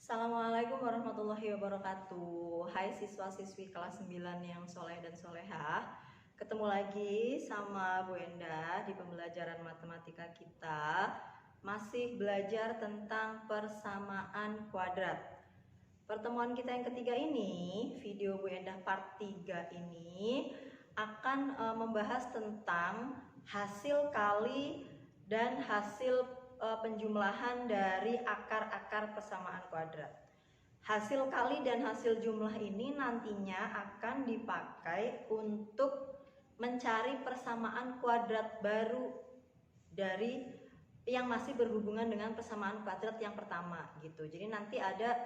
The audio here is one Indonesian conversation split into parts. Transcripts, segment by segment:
Assalamualaikum warahmatullahi wabarakatuh. Hai siswa-siswi kelas 9 yang soleh dan solehah. Ketemu lagi sama Bu Endah di pembelajaran matematika kita. Masih belajar tentang persamaan kuadrat. Pertemuan kita yang ketiga ini, video Bu Endah part 3 ini akan membahas tentang hasil kali dan hasil penjumlahan dari akar-akar persamaan kuadrat. Hasil kali dan hasil jumlah ini nantinya akan dipakai untuk mencari persamaan kuadrat baru dari yang masih berhubungan dengan persamaan kuadrat yang pertama gitu. Jadi nanti ada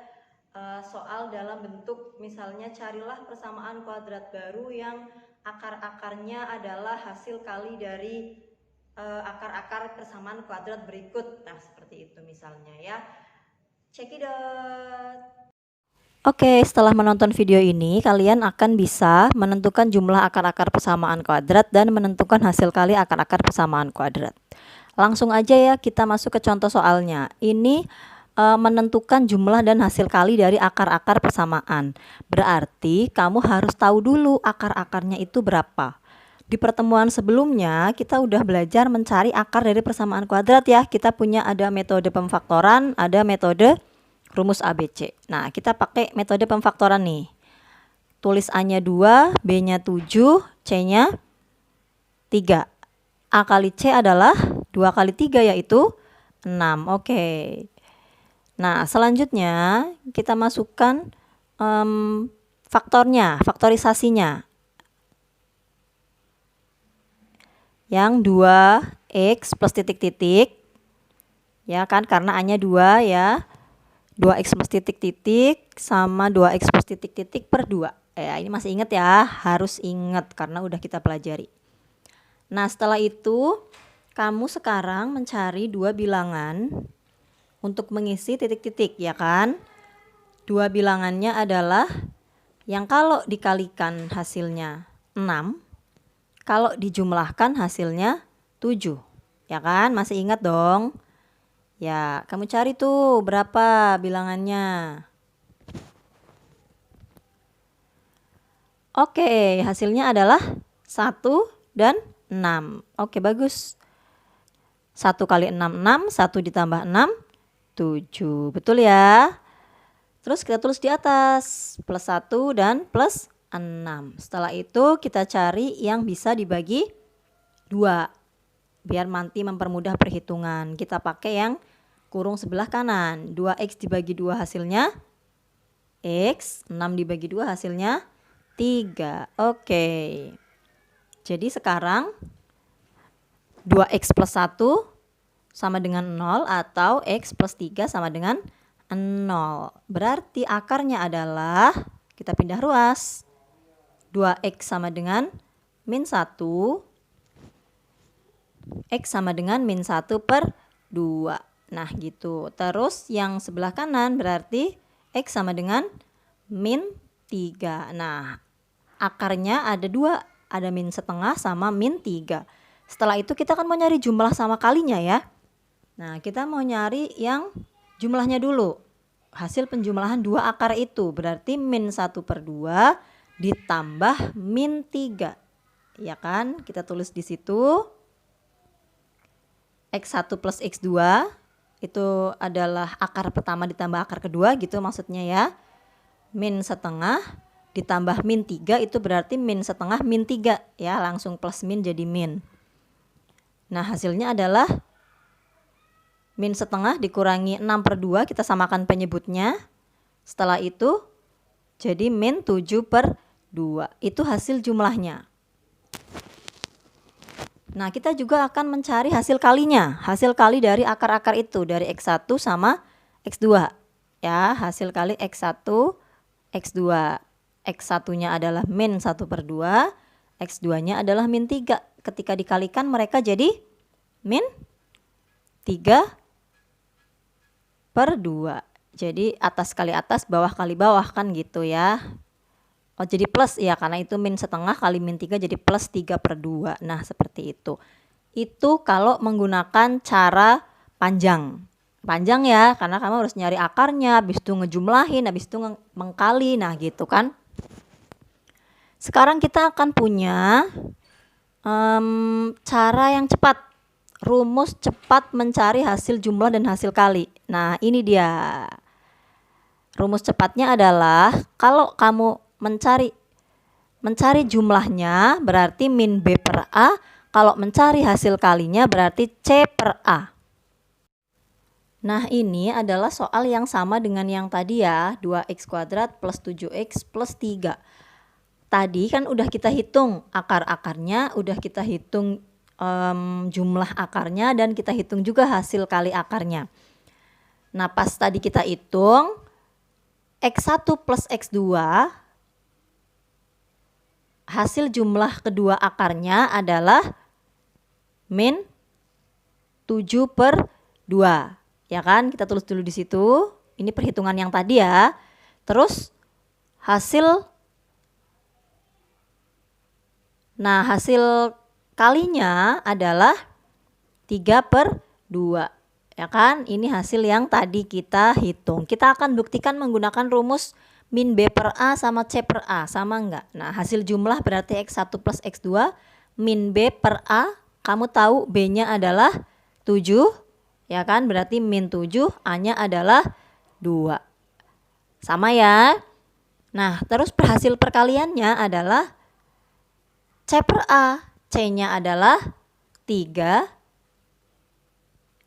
soal dalam bentuk misalnya carilah persamaan kuadrat baru yang akar-akarnya adalah hasil kali dari akar-akar persamaan kuadrat berikut. Nah, seperti itu misalnya ya. Check it out. Oke, setelah menonton video ini, kalian akan bisa menentukan jumlah akar-akar persamaan kuadrat dan menentukan hasil kali akar-akar persamaan kuadrat. Langsung aja ya, kita masuk ke contoh soalnya. Ini menentukan jumlah dan hasil kali dari akar-akar persamaan. Berarti kamu harus tahu dulu akar-akarnya itu berapa. Di pertemuan sebelumnya kita udah belajar mencari akar dari persamaan kuadrat ya. Kita punya ada metode pemfaktoran, ada metode rumus ABC. Nah, kita pakai metode pemfaktoran nih. Tulis A-nya 2, B-nya 7, C-nya 3. A kali C adalah 2 kali 3 yaitu 6. Oke. Nah, selanjutnya kita masukkan faktornya, faktorisasinya. Yang 2x plus titik-titik, ya kan, karena A-nya 2 ya, 2x plus titik-titik sama 2x plus titik-titik per 2. Ya, ini masih ingat ya, harus ingat karena udah kita pelajari. Nah, setelah itu kamu sekarang mencari dua bilangan untuk mengisi titik-titik, ya kan. Dua bilangannya adalah yang kalau dikalikan hasilnya 6, kalau dijumlahkan hasilnya 7, ya kan? Masih ingat dong? Ya, kamu cari tuh berapa bilangannya. Oke, hasilnya adalah 1 dan 6. Oke, bagus. 1 kali 6, 6. 1 ditambah 6, 7. Betul ya? Terus kita tulis di atas, plus 1 dan plus 6. Setelah itu kita cari yang bisa dibagi 2. Biar nanti mempermudah perhitungan. Kita pakai yang kurung sebelah kanan. 2x dibagi 2 hasilnya x, 6 dibagi 2 hasilnya 3. Oke. Jadi sekarang 2x plus 1 sama dengan 0 atau x plus 3 sama dengan 0. Berarti akarnya adalah, kita pindah ruas, 2x sama dengan min 1, x sama dengan min 1 per 2. Nah gitu. Terus yang sebelah kanan berarti x sama dengan min 3. Nah, akarnya ada 2, ada min setengah sama min 3. Setelah itu kita kan mau nyari jumlah sama kalinya ya. Nah, kita mau nyari yang jumlahnya dulu. Hasil penjumlahan 2 akar itu berarti min 1 per 2 ditambah min 3. Ya kan? Kita tulis di situ. X1 plus X2 itu adalah akar pertama ditambah akar kedua gitu maksudnya ya. Min setengah ditambah min 3 itu berarti min setengah min 3 ya, langsung plus min jadi min. Nah, hasilnya adalah min setengah dikurangi 6 per 2, kita samakan penyebutnya. Setelah itu jadi min 7 per 2. Itu hasil jumlahnya. Nah, kita juga akan mencari hasil kalinya. Hasil kali dari akar-akar itu, dari X1 sama X2. Ya, hasil kali X1, X2. X1-nya adalah min 1 per 2, X2-nya adalah min 3. Ketika dikalikan mereka jadi min 3 per 2. Jadi atas kali atas, bawah kali bawah kan gitu ya. Oh, jadi plus ya, karena itu min setengah kali min 3 jadi plus 3 per 2. Nah, seperti itu. Itu kalau menggunakan cara panjang. panjang ya, karena kamu harus nyari akarnya, habis itu ngejumlahin, habis itu mengkali, nah gitu kan. Sekarang kita akan punya cara yang cepat, rumus cepat mencari hasil jumlah dan hasil kali. Nah ini dia, rumus cepatnya adalah kalau kamu mencari jumlahnya berarti min B per A, kalau mencari hasil kalinya berarti C per A. Nah ini adalah soal yang sama dengan yang tadi ya, 2x kuadrat plus 7x plus 3. Tadi kan udah kita hitung akar-akarnya, udah kita hitung jumlah akarnya, dan kita hitung juga hasil kali akarnya. Nah pas tadi kita hitung x1 plus x2, hasil jumlah kedua akarnya adalah min 7 per 2. Ya kan, kita tulis dulu di situ. Ini perhitungan yang tadi ya. Terus hasil kalinya adalah 3 per 2. Ya kan, ini hasil yang tadi kita hitung. Kita akan buktikan menggunakan rumus min B per A sama C per A, sama enggak? Nah, hasil jumlah berarti X1 plus X2, min B per A, kamu tahu B-nya adalah 7. Ya kan, berarti min 7, A-nya adalah 2. Sama ya. Nah, terus hasil perkaliannya adalah C per A. C-nya adalah 3.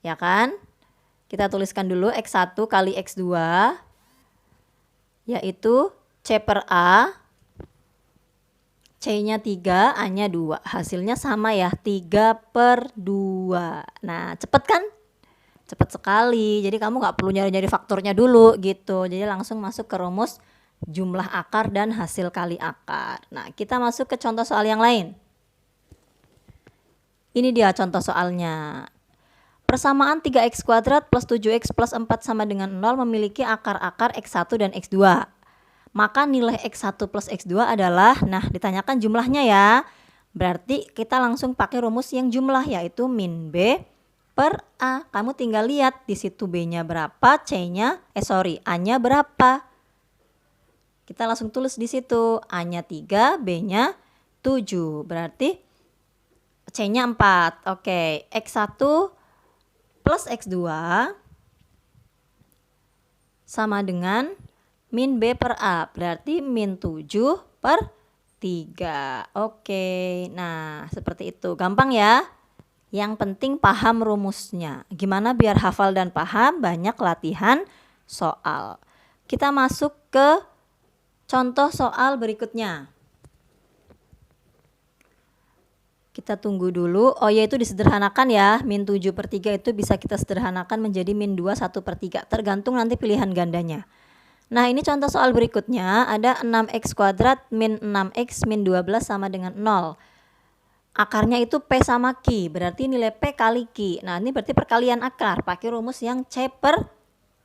Ya kan? Kita tuliskan dulu X1 kali X2, yaitu C per A. C-nya 3, A-nya 2. Hasilnya sama ya, 3 per 2. Nah, cepet kan? Cepet sekali, jadi kamu nggak perlu nyari-nyari faktornya dulu gitu, jadi langsung masuk ke rumus jumlah akar dan hasil kali akar. Nah kita masuk ke contoh soal yang lain. Ini dia contoh soalnya. Persamaan 3x kuadrat plus 7x plus 4 sama dengan 0 memiliki akar-akar x1 dan x2. Maka nilai x1 plus x2 adalah, nah ditanyakan jumlahnya ya, berarti kita langsung pakai rumus yang jumlah, yaitu min B per A. Kamu tinggal lihat di situ B-nya berapa, A-nya berapa. Kita langsung tulis di situ, A-nya 3, B-nya 7. Berarti C-nya 4. Oke, X1 plus X2 sama dengan min B per A. Berarti min 7 per 3. Oke, nah seperti itu. Gampang ya. Yang penting paham rumusnya. Gimana biar hafal dan paham? Banyak latihan soal. Kita masuk ke contoh soal berikutnya. Kita tunggu dulu. Oh ya, itu disederhanakan ya. Min 7 per 3 itu bisa kita sederhanakan menjadi min 2 1 per 3. Tergantung nanti pilihan gandanya. Nah ini contoh soal berikutnya. Ada 6x kuadrat min 6x min 12 sama dengan 0. Akarnya itu P sama Q, berarti nilai P kali Q. Nah ini berarti perkalian akar, pakai rumus yang C per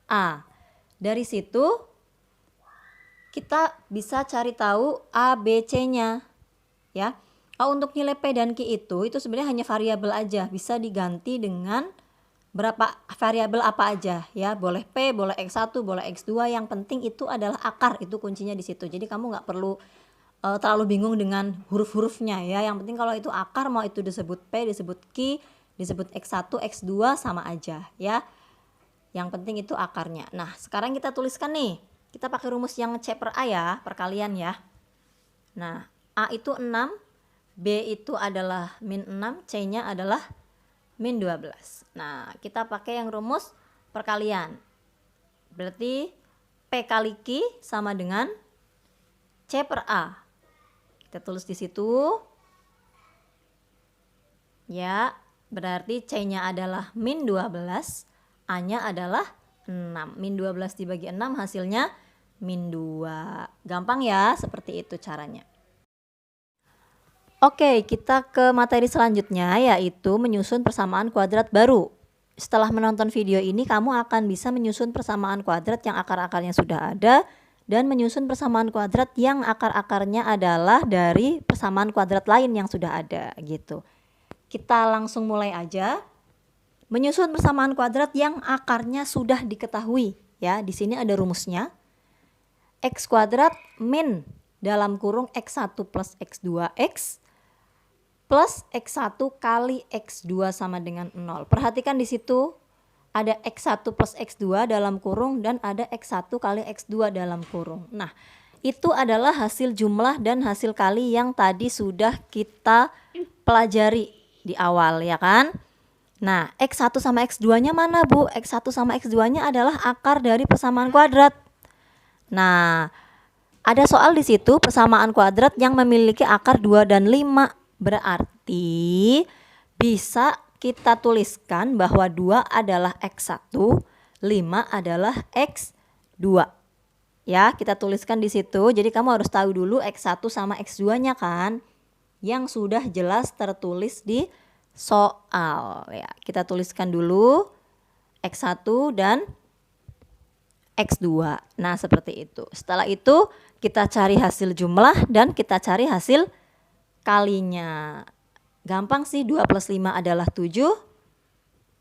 A. Dari situ kita bisa cari tahu A, B, C-nya. Ya. Untuk nilai P dan Q itu sebenarnya hanya variabel aja, bisa diganti dengan berapa variabel apa aja ya. Boleh P, boleh X1, boleh X2, yang penting itu adalah akar, itu kuncinya di situ. Jadi kamu nggak perlu terlalu bingung dengan huruf-hurufnya ya. Yang penting kalau itu akar, mau itu disebut P, disebut Q, disebut X1, X2 sama aja ya. Yang penting itu akarnya. Nah sekarang kita tuliskan nih, kita pakai rumus yang C per A ya, perkalian ya. Nah A itu 6, B itu adalah min 6, C-nya adalah min 12. Nah kita pakai yang rumus perkalian. Berarti P kali Q sama dengan C per A. Kita tulis di situ. Ya, berarti C-nya adalah min 12, A-nya adalah 6. Min 12 dibagi 6 hasilnya min 2. Gampang ya, seperti itu caranya. Oke, kita ke materi selanjutnya, yaitu menyusun persamaan kuadrat baru. Setelah menonton video ini, kamu akan bisa menyusun persamaan kuadrat yang akar-akarnya sudah ada, dan menyusun persamaan kuadrat yang akar-akarnya adalah dari persamaan kuadrat lain yang sudah ada gitu. Kita langsung mulai aja. Menyusun persamaan kuadrat yang akarnya sudah diketahui. Ya, di sini ada rumusnya. X kuadrat min dalam kurung X1 plus X2X plus X1 kali X2 sama dengan 0. Perhatikan di situ ada X1 plus X2 dalam kurung dan ada X1 kali X2 dalam kurung. Nah, itu adalah hasil jumlah dan hasil kali yang tadi sudah kita pelajari di awal, ya kan? Nah, X1 sama X2-nya mana, Bu? X1 sama X2-nya adalah akar dari persamaan kuadrat. Nah, ada soal di situ persamaan kuadrat yang memiliki akar 2 dan 5. Berarti bisa kita tuliskan bahwa 2 adalah X1, 5 adalah X2. Ya, kita tuliskan di situ. Jadi kamu harus tahu dulu X1 sama X2-nya kan, yang sudah jelas tertulis di soal. Ya, kita tuliskan dulu X1 dan X2. Nah, seperti itu. Setelah itu kita cari hasil jumlah dan kita cari hasil kalinya. Gampang sih, 2 plus 5 adalah 7.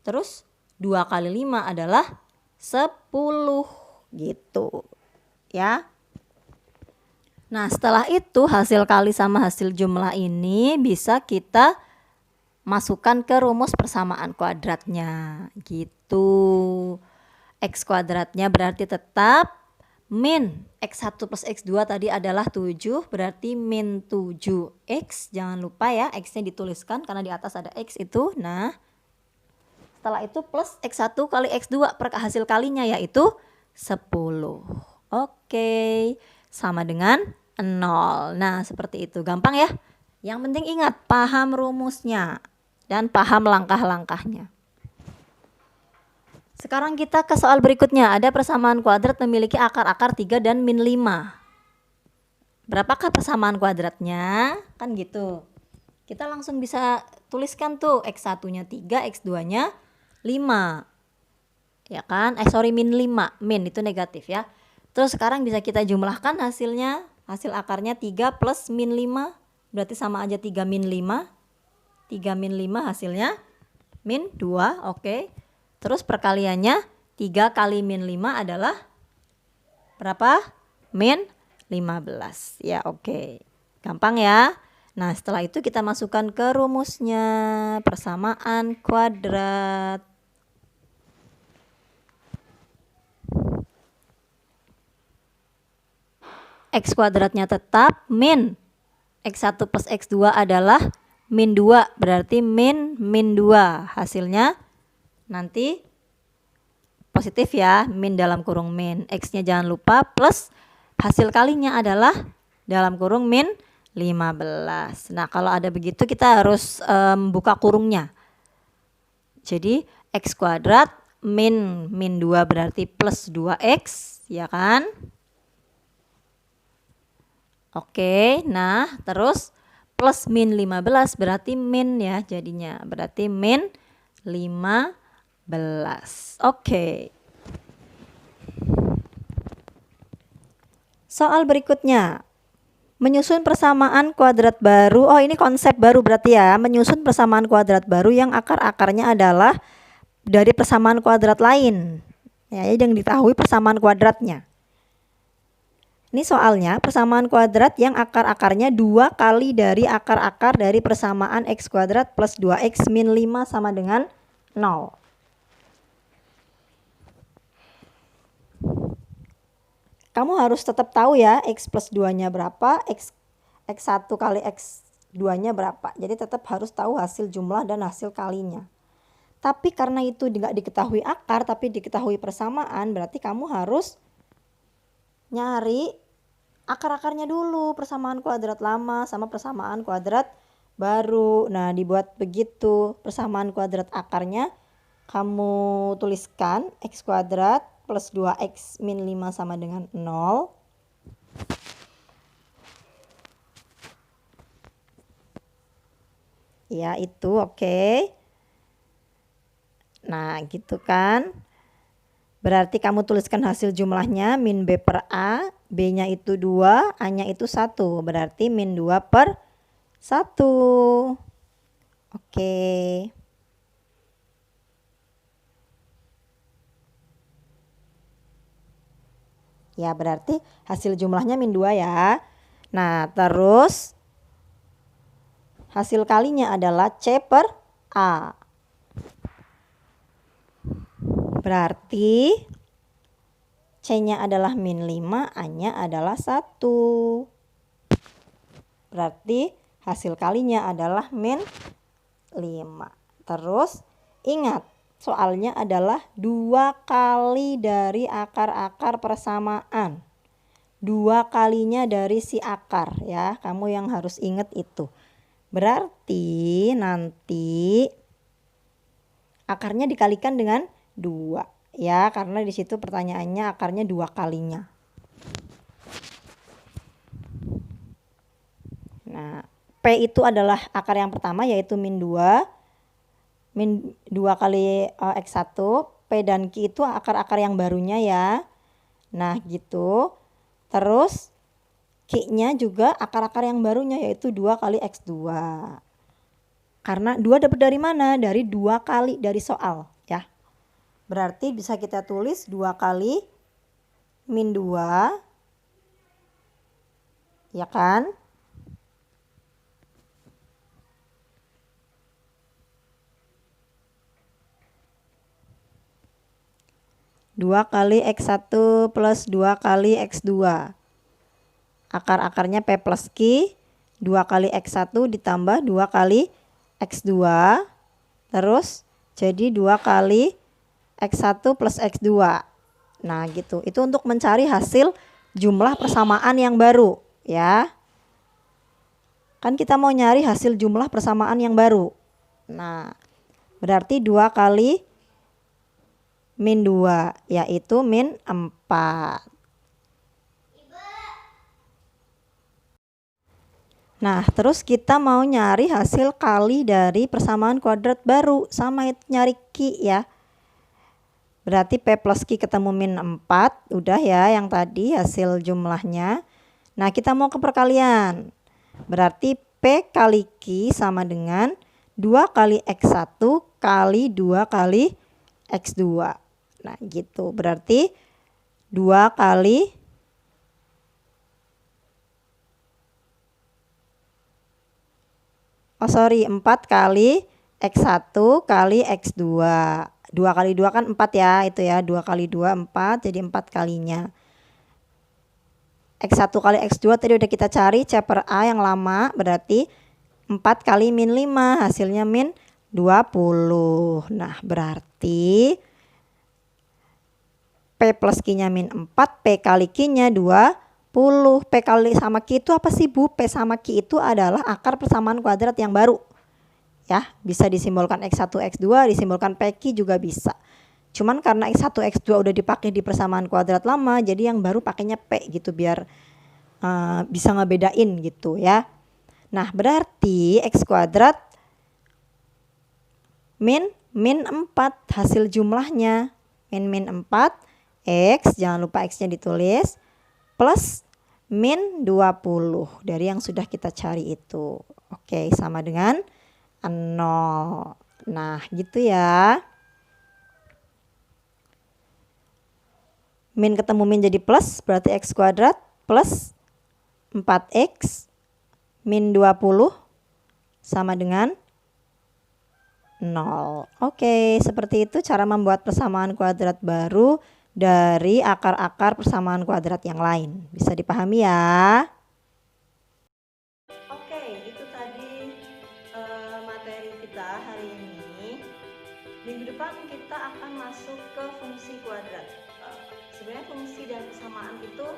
Terus 2 kali 5 adalah 10 gitu. Ya. Nah, setelah itu hasil kali sama hasil jumlah ini bisa kita masukkan ke rumus persamaan kuadratnya gitu. X kuadratnya berarti tetap min X1 plus X2 tadi adalah 7, berarti min 7X. Jangan lupa ya, X-nya dituliskan karena di atas ada X itu. Nah, setelah itu plus X1 kali X2 per hasil kalinya yaitu 10. Oke, sama dengan 0. Nah, seperti itu. Gampang ya? Yang penting ingat, paham rumusnya dan paham langkah-langkahnya. Sekarang kita ke soal berikutnya. Ada persamaan kuadrat memiliki akar-akar 3 dan min 5. Berapakah persamaan kuadratnya? Kan gitu. Kita langsung bisa tuliskan tuh X1-nya 3, X2-nya 5. Ya kan? Min 5. Min itu negatif ya. Terus sekarang bisa kita jumlahkan hasilnya. Hasil akarnya 3 plus min 5. Berarti sama aja 3 min 5. 3 min 5 hasilnya min 2, oke. Terus perkaliannya 3 kali min 5 adalah berapa? Min 15. Ya, oke. Gampang ya. Nah, setelah itu kita masukkan ke rumusnya persamaan kuadrat. X kuadratnya tetap min X1 plus X2 adalah min 2, berarti min 2. Hasilnya nanti positif ya, min dalam kurung min. X-nya jangan lupa plus hasil kalinya adalah dalam kurung min 15. Nah, kalau ada begitu kita harus buka kurungnya. Jadi X kuadrat min 2 berarti plus 2X, ya kan? Oke, nah terus plus min 15 berarti min ya jadinya. Berarti min 15. Oke. Soal berikutnya. Menyusun persamaan kuadrat baru. Oh, ini konsep baru berarti ya. Menyusun persamaan kuadrat baru yang akar-akarnya adalah dari persamaan kuadrat lain. Ya, yang diketahui persamaan kuadratnya. Ini soalnya persamaan kuadrat yang akar-akarnya 2 kali dari akar-akar dari persamaan X kuadrat plus 2X min 5 sama dengan 0. Kamu harus tetap tahu ya X plus 2-nya berapa, X1 kali X2-nya berapa. Jadi tetap harus tahu hasil jumlah dan hasil kalinya. Tapi karena itu tidak diketahui akar tapi diketahui persamaan, berarti kamu harus nyari akar-akarnya dulu, persamaan kuadrat lama sama persamaan kuadrat baru. Nah, dibuat begitu. Persamaan kuadrat akarnya kamu tuliskan X kuadrat plus 2X min 5 sama dengan 0. Ya, itu oke. Nah, gitu kan. Berarti kamu tuliskan hasil jumlahnya min B per A, B-nya itu 2, A-nya itu 1. Berarti min 2 per 1. Oke. Ya, berarti hasil jumlahnya min 2 ya. Nah, terus hasil kalinya adalah C per A. Berarti C-nya adalah min 5, A-nya adalah 1. Berarti hasil kalinya adalah min 5. Terus ingat, soalnya adalah 2 kali dari akar-akar persamaan. 2 kalinya dari si akar ya. Kamu yang harus ingat itu. Berarti nanti akarnya dikalikan dengan 2 ya, karena di situ pertanyaannya akarnya 2 kalinya. Nah, P itu adalah akar yang pertama yaitu min 2. Min 2 kali X1, P dan Q itu akar-akar yang barunya ya. Nah gitu. Terus Q-nya juga akar-akar yang barunya yaitu 2 kali X2. Karena 2 dapat dari mana? Dari 2 kali dari soal ya. Berarti bisa kita tulis 2 kali min 2. Ya kan? 2 kali X1 plus 2 kali X2. Akar-akarnya P plus Q. 2 kali X1 ditambah 2 kali X2. Terus jadi 2 kali X1 plus X2. Nah gitu. Itu untuk mencari hasil jumlah persamaan yang baru ya. Kan kita mau nyari hasil jumlah persamaan yang baru. Nah berarti 2 kali min 2 yaitu min 4. Nah terus kita mau nyari hasil kali dari persamaan kuadrat baru. Sama itu nyari Q ya. Berarti P plus Q ketemu min 4. Udah ya yang tadi hasil jumlahnya. Nah kita mau ke perkalian. Berarti P kali Q sama dengan 2 kali X1 kali 2 kali X2. Nah gitu, berarti 2 kali 4 kali X1 kali X2. 2 kali 2 kan 4 ya, itu ya. 2 kali 2 4, jadi 4 kalinya. X1 kali X2 tadi udah kita cari C per A yang lama, berarti 4 kali min 5, hasilnya min 20. Nah berarti P plus Q-nya min 4, P kali Q-nya 20. P kali sama Q itu apa sih Bu? P sama Q itu adalah akar persamaan kuadrat yang baru. Ya, bisa disimbolkan X1, X2, disimbolkan PQ juga bisa. Cuman karena X1, X2 udah dipakai di persamaan kuadrat lama, jadi yang baru pakainya P gitu biar bisa ngebedain gitu ya. Nah, berarti X kuadrat min 4 hasil jumlahnya. Min 4 X, jangan lupa X-nya ditulis, plus min 20 dari yang sudah kita cari itu. Oke, sama dengan 0. Nah, gitu ya. Min ketemu min jadi plus, berarti X kuadrat plus 4X min 20 sama dengan 0. Oke, seperti itu cara membuat persamaan kuadrat baru dari akar-akar persamaan kuadrat yang lain. Bisa dipahami ya? Oke, itu tadi materi kita hari ini. Minggu depan kita akan masuk ke fungsi kuadrat. Sebenarnya fungsi dan persamaan itu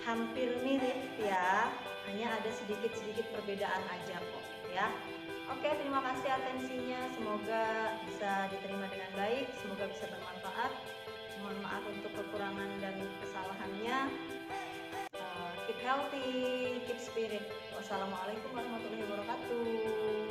hampir mirip ya, hanya ada sedikit-sedikit perbedaan aja kok ya. Oke, terima kasih atensinya, semoga bisa diterima dengan baik, semoga bisa bermanfaat. Mohon maaf untuk kekurangan dan kesalahannya. Keep healthy, keep spirit. Wassalamualaikum warahmatullahi wabarakatuh.